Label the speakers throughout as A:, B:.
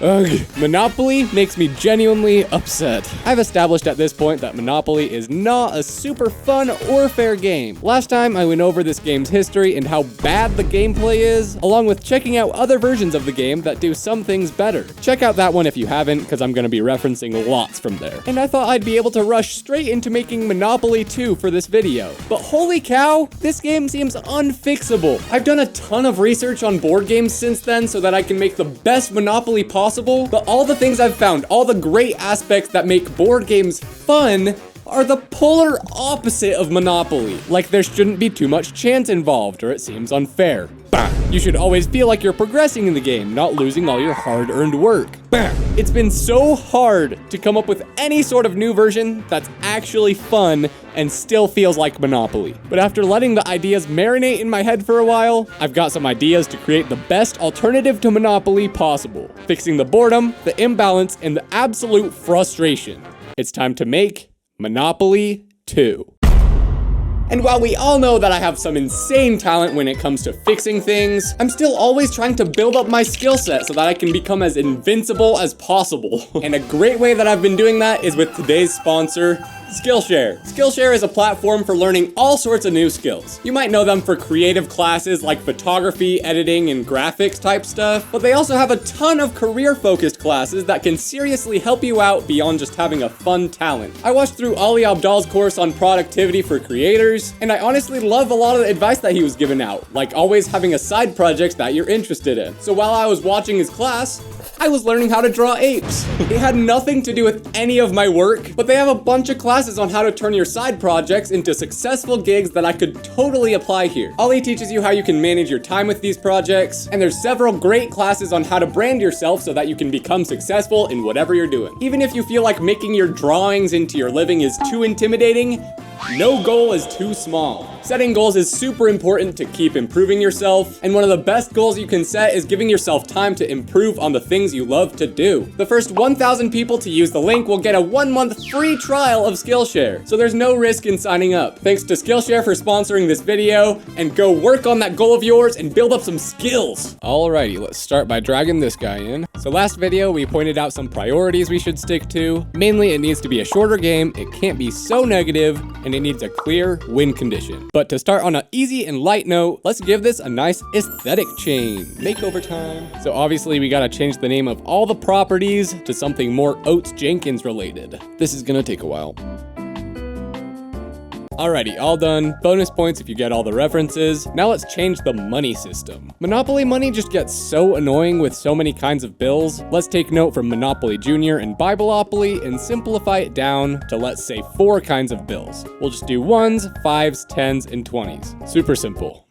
A: Ugh, Monopoly makes me genuinely upset. I've established at this point that Monopoly is not a super fun or fair game. Last time I went over this game's history and how bad the gameplay is, along with checking out other versions of the game that do some things better. Check out that one if you haven't, because I'm going to be referencing lots from there. And I thought I'd be able to rush straight into making Monopoly 2 for this video. But holy cow, this game seems unfixable. I've done a ton of research on board games since then so that I can make the best Monopoly possible, but all the things I've found, all the great aspects that make board games fun, are the polar opposite of Monopoly. Like there shouldn't be too much chance involved, or it seems unfair. Bah. You should always feel like you're progressing in the game, not losing all your hard-earned work. Bah. It's been so hard to come up with any sort of new version that's actually fun and still feels like Monopoly. But after letting the ideas marinate in my head for a while, I've got some ideas to create the best alternative to Monopoly possible, fixing the boredom, the imbalance, and the absolute frustration. It's time to make Monopoly 2. And while we all know that I have some insane talent when it comes to fixing things, I'm still always trying to build up my skill set so that I can become as invincible as possible. And a great way that I've been doing that is with today's sponsor, Skillshare. Skillshare is a platform for learning all sorts of new skills. You might know them for creative classes like photography, editing, and graphics type stuff, but they also have a ton of career-focused classes that can seriously help you out beyond just having a fun talent. I watched through Ali Abdal's course on productivity for creators, and I honestly love a lot of the advice that he was giving out, like always having a side project that you're interested in. So while I was watching his class, I was learning how to draw apes. It had nothing to do with any of my work, but they have a bunch of classes on how to turn your side projects into successful gigs that I could totally apply here. Ali teaches you how you can manage your time with these projects, and there's several great classes on how to brand yourself so that you can become successful in whatever you're doing. Even if you feel like making your drawings into your living is too intimidating, no goal is too small. Setting goals is super important to keep improving yourself, and one of the best goals you can set is giving yourself time to improve on the things you love to do. The first 1,000 people to use the link will get a 1-month free trial of Skillshare, so there's no risk in signing up. Thanks to Skillshare for sponsoring this video, and go work on that goal of yours and build up some skills. Alrighty, let's start by dragging this guy in. So last video, we pointed out some priorities we should stick to. Mainly, it needs to be a shorter game, it can't be so negative, and it needs a clear win condition. But to start on an easy and light note, let's give this a nice aesthetic change. Makeover time. So obviously we gotta change the name of all the properties to something more Oats Jenkins related. This is gonna take a while. Alrighty, all done. Bonus points if you get all the references. Now let's change the money system. Monopoly money just gets so annoying with so many kinds of bills. Let's take note from Monopoly Junior and Bibleopoly and simplify it down to, let's say, 4 kinds of bills. We'll just do 1s, 5s, 10s, and 20s. Super simple.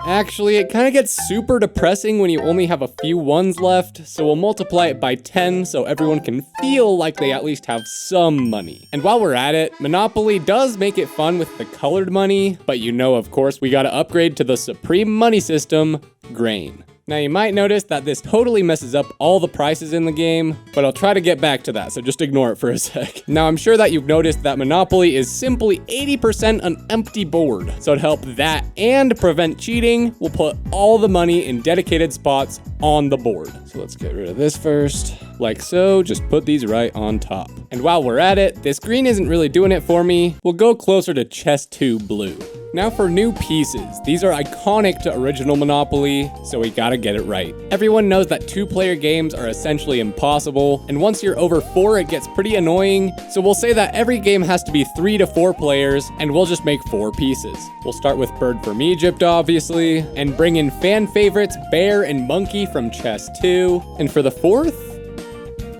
A: Actually, it kind of gets super depressing when you only have a few 1s left, so we'll multiply it by 10 so everyone can feel like they at least have some money. And while we're at it, Monopoly does make it fun with the colored money, but you know, of course, we gotta upgrade to the supreme money system, grain. Now you might notice that this totally messes up all the prices in the game, but I'll try to get back to that, so just ignore it for a sec. Now I'm sure that you've noticed that Monopoly is simply 80% an empty board. So to help that and prevent cheating, we'll put all the money in dedicated spots on the board. So let's get rid of this first. Like so, just put these right on top. And while we're at it, this green isn't really doing it for me. We'll go closer to chess 2 blue. Now for new pieces. These are iconic to original Monopoly, so we gotta get it right. Everyone knows that 2-player games are essentially impossible, and once you're over 4, it gets pretty annoying, so we'll say that every game has to be 3 to 4 players, and we'll just make 4 pieces. We'll start with Bird from Egypt, obviously, and bring in fan favorites Bear and Monkey from Chess 2, and for the 4th,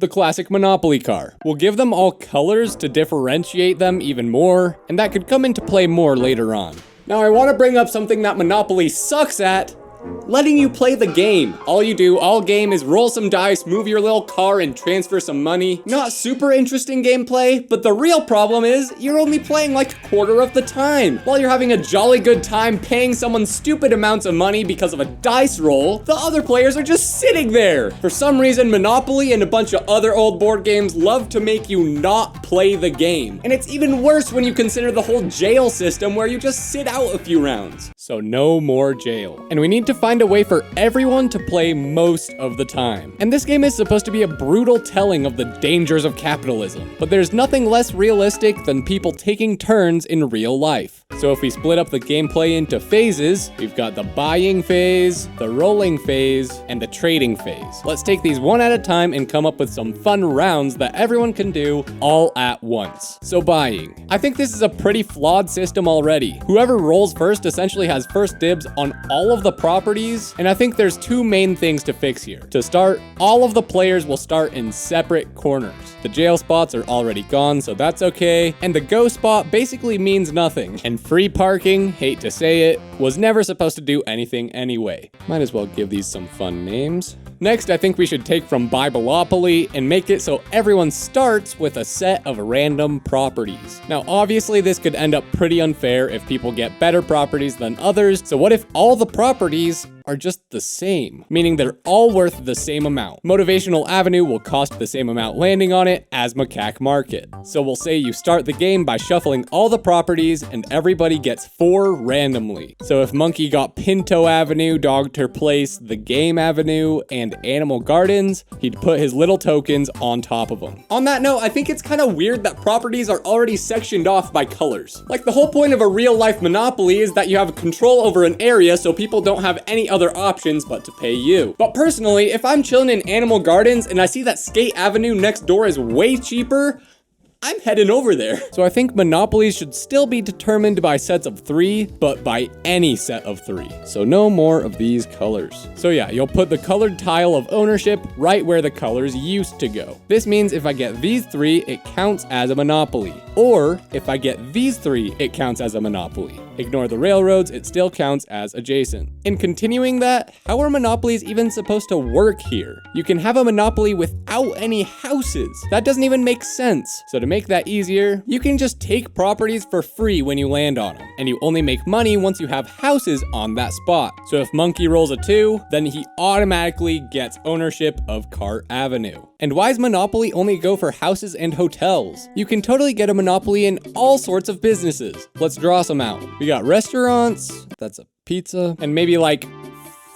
A: the classic Monopoly car. We'll give them all colors to differentiate them even more, and that could come into play more later on. Now I want to bring up something that Monopoly sucks at, letting you play the game. All you do all game is roll some dice, move your little car, and transfer some money. Not super interesting gameplay, but the real problem is you're only playing like a quarter of the time. While you're having a jolly good time paying someone stupid amounts of money because of a dice roll, the other players are just sitting there. For some reason, Monopoly and a bunch of other old board games love to make you not play the game. And it's even worse when you consider the whole jail system where you just sit out a few rounds. So no more jail. And we need to find a way for everyone to play most of the time. And this game is supposed to be a brutal telling of the dangers of capitalism. But there's nothing less realistic than people taking turns in real life. So if we split up the gameplay into phases, we've got the buying phase, the rolling phase, and the trading phase. Let's take these one at a time and come up with some fun rounds that everyone can do all at once. So buying. I think this is a pretty flawed system already. Whoever rolls first essentially has first dibs on all of the properties, and I think there's two main things to fix here. To start, all of the players will start in separate corners. The jail spots are already gone, so that's okay, and the go spot basically means nothing. And free parking, hate to say it, was never supposed to do anything anyway. Might as well give these some fun names. Next, I think we should take from Bibleopoly and make it so everyone starts with a set of random properties. Now, obviously, this could end up pretty unfair if people get better properties than others, so what if all the properties are just the same, meaning they're all worth the same amount. Motivational Avenue will cost the same amount landing on it as Macaque Market. So we'll say you start the game by shuffling all the properties and everybody gets 4 randomly. So if Monkey got Pinto Avenue, Dogter Place, The Game Avenue, and Animal Gardens, he'd put his little tokens on top of them. On that note, I think it's kind of weird that properties are already sectioned off by colors. Like, the whole point of a real life Monopoly is that you have control over an area so people don't have any other options but to pay you. But personally, if I'm chilling in Animal Gardens and I see that Skate Avenue next door is way cheaper, I'm heading over there. So I think monopolies should still be determined by sets of 3, but by any set of 3. So no more of these colors. So yeah, you'll put the colored tile of ownership right where the colors used to go. This means if I get these 3, it counts as a monopoly. Or if I get these 3, it counts as a monopoly. Ignore the railroads, it still counts as adjacent. In continuing that, how are monopolies even supposed to work here? You can have a monopoly without any houses. That doesn't even make sense. So to make that easier, you can just take properties for free when you land on them, and you only make money once you have houses on that spot. So if Monkey rolls a 2, then he automatically gets ownership of Cart Avenue. And why does Monopoly only go for houses and hotels? You can totally get a monopoly in all sorts of businesses. Let's draw some out. We got restaurants, that's a pizza, and maybe like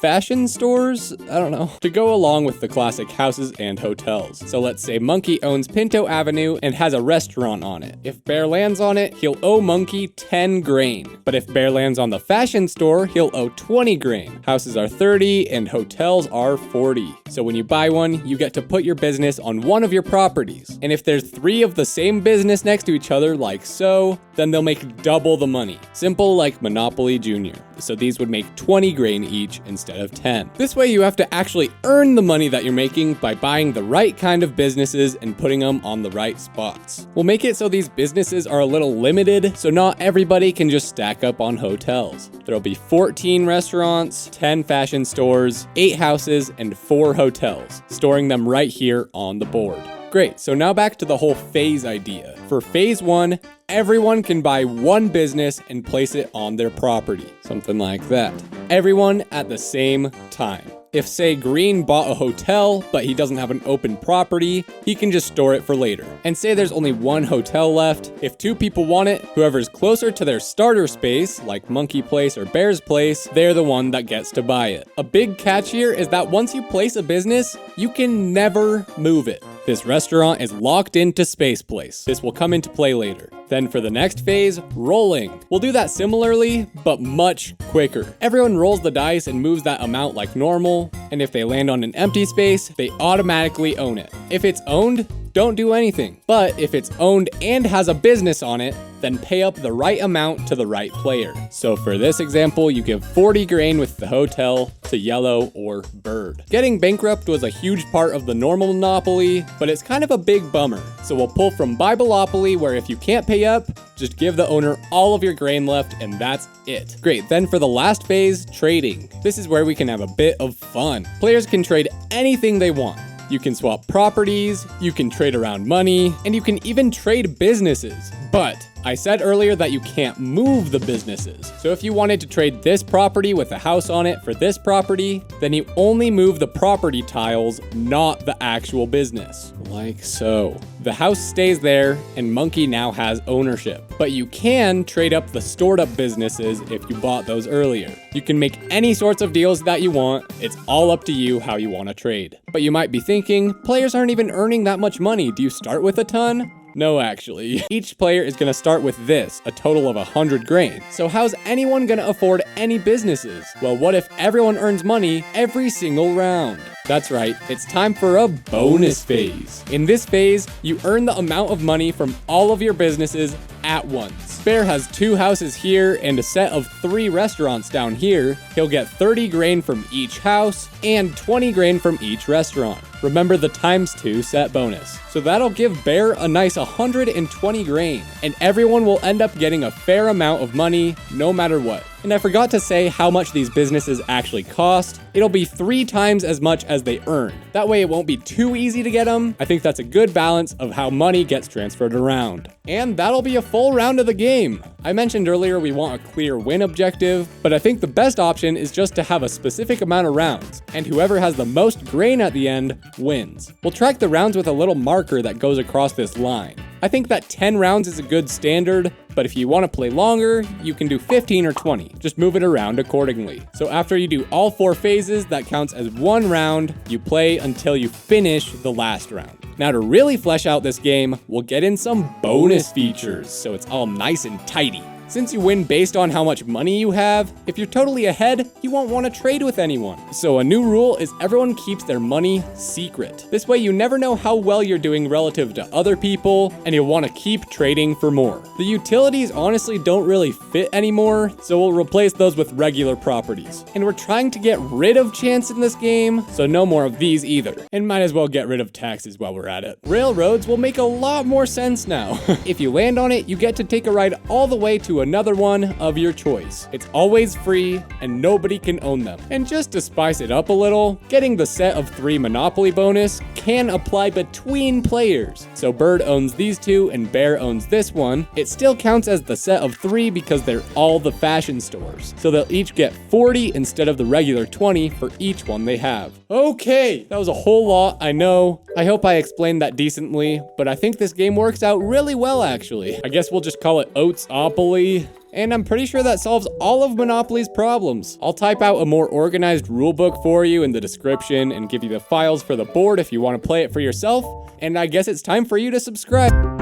A: fashion stores? I don't know. To go along with the classic houses and hotels. So let's say Monkey owns Pinto Avenue and has a restaurant on it. If Bear lands on it, he'll owe Monkey 10 grain. But if Bear lands on the fashion store, he'll owe 20 grain. Houses are 30 and hotels are 40. So when you buy one, you get to put your business on one of your properties. And if there's 3 of the same business next to each other, like so, then they'll make double the money. Simple like Monopoly Junior. So these would make 20 grain each instead of 10. This way you have to actually earn the money that you're making by buying the right kind of businesses and putting them on the right spots. We'll make it so these businesses are a little limited, so not everybody can just stack up on hotels. There'll be 14 restaurants, 10 fashion stores, 8 houses, and 4 hotels, storing them right here on the board. Great, so now back to the whole phase idea. For phase 1, everyone can buy one business and place it on their property. Something like that. Everyone at the same time. If, say, Green bought a hotel, but he doesn't have an open property, he can just store it for later. And say there's only 1 hotel left. If 2 people want it, whoever's closer to their starter space, like Monkey Place or Bear's Place, they're the one that gets to buy it. A big catch here is that once you place a business, you can never move it. This restaurant is locked into Space Place. This will come into play later. Then for the next phase, rolling. We'll do that similarly, but much quicker. Everyone rolls the dice and moves that amount like normal, and if they land on an empty space, they automatically own it. If it's owned, don't do anything. But if it's owned and has a business on it, then pay up the right amount to the right player. So for this example, you give 40 grain with the hotel to Yellow or Bird. Getting bankrupt was a huge part of the normal Monopoly, but it's kind of a big bummer. So we'll pull from Bibleopoly, where if you can't pay up, just give the owner all of your grain left and that's it. Great, then for the last phase, trading. This is where we can have a bit of fun. Players can trade anything they want. You can swap properties, you can trade around money, and you can even trade businesses. But I said earlier that you can't move the businesses. So if you wanted to trade this property with a house on it for this property, then you only move the property tiles, not the actual business. Like so. The house stays there, and Monkey now has ownership. But you can trade up the stored up businesses if you bought those earlier. You can make any sorts of deals that you want. It's all up to you how you want to trade. But you might be thinking, players aren't even earning that much money. Do you start with a ton? No, actually. Each player is gonna start with this, a total of 100 grain. So how's anyone gonna afford any businesses? Well, what if everyone earns money every single round? That's right, it's time for a bonus phase. In this phase, you earn the amount of money from all of your businesses at once. Bear has 2 houses here and a set of 3 restaurants down here. He'll get 30 grain from each house and 20 grain from each restaurant. Remember the ×2 set bonus. So that'll give Bear a nice 120 grain, and everyone will end up getting a fair amount of money no matter what. And I forgot to say how much these businesses actually cost. It'll be 3 times as much as they earn. That way it won't be too easy to get them. I think that's a good balance of how money gets transferred around. And that'll be a full round of the game. I mentioned earlier we want a clear win objective, but I think the best option is just to have a specific amount of rounds, and whoever has the most grain at the end wins. We'll track the rounds with a little marker that goes across this line. I think that 10 rounds is a good standard, but if you want to play longer, you can do 15 or 20. Just move it around accordingly. So after you do all 4 phases, that counts as 1 round. You play until you finish the last round. Now to really flesh out this game, we'll get in some bonus features, so it's all nice and tidy. Since you win based on how much money you have, if you're totally ahead, you won't want to trade with anyone. So a new rule is everyone keeps their money secret. This way you never know how well you're doing relative to other people, and you'll want to keep trading for more. The utilities honestly don't really fit anymore, so we'll replace those with regular properties. And we're trying to get rid of chance in this game, so no more of these either. And might as well get rid of taxes while we're at it. Railroads will make a lot more sense now. If you land on it, you get to take a ride all the way to another one of your choice. It's always free and nobody can own them. And just to spice it up a little, getting the set of 3 Monopoly bonus can apply between players. So Bird owns these 2 and Bear owns this one. It still counts as the set of 3 because they're all the fashion stores. So they'll each get 40 instead of the regular 20 for each one they have. Okay, that was a whole lot, I know. I hope I explained that decently, but I think this game works out really well actually. I guess we'll just call it Oats-opoly. And I'm pretty sure that solves all of Monopoly's problems. I'll type out a more organized rulebook for you in the description and give you the files for the board if you want to play it for yourself. And I guess it's time for you to subscribe.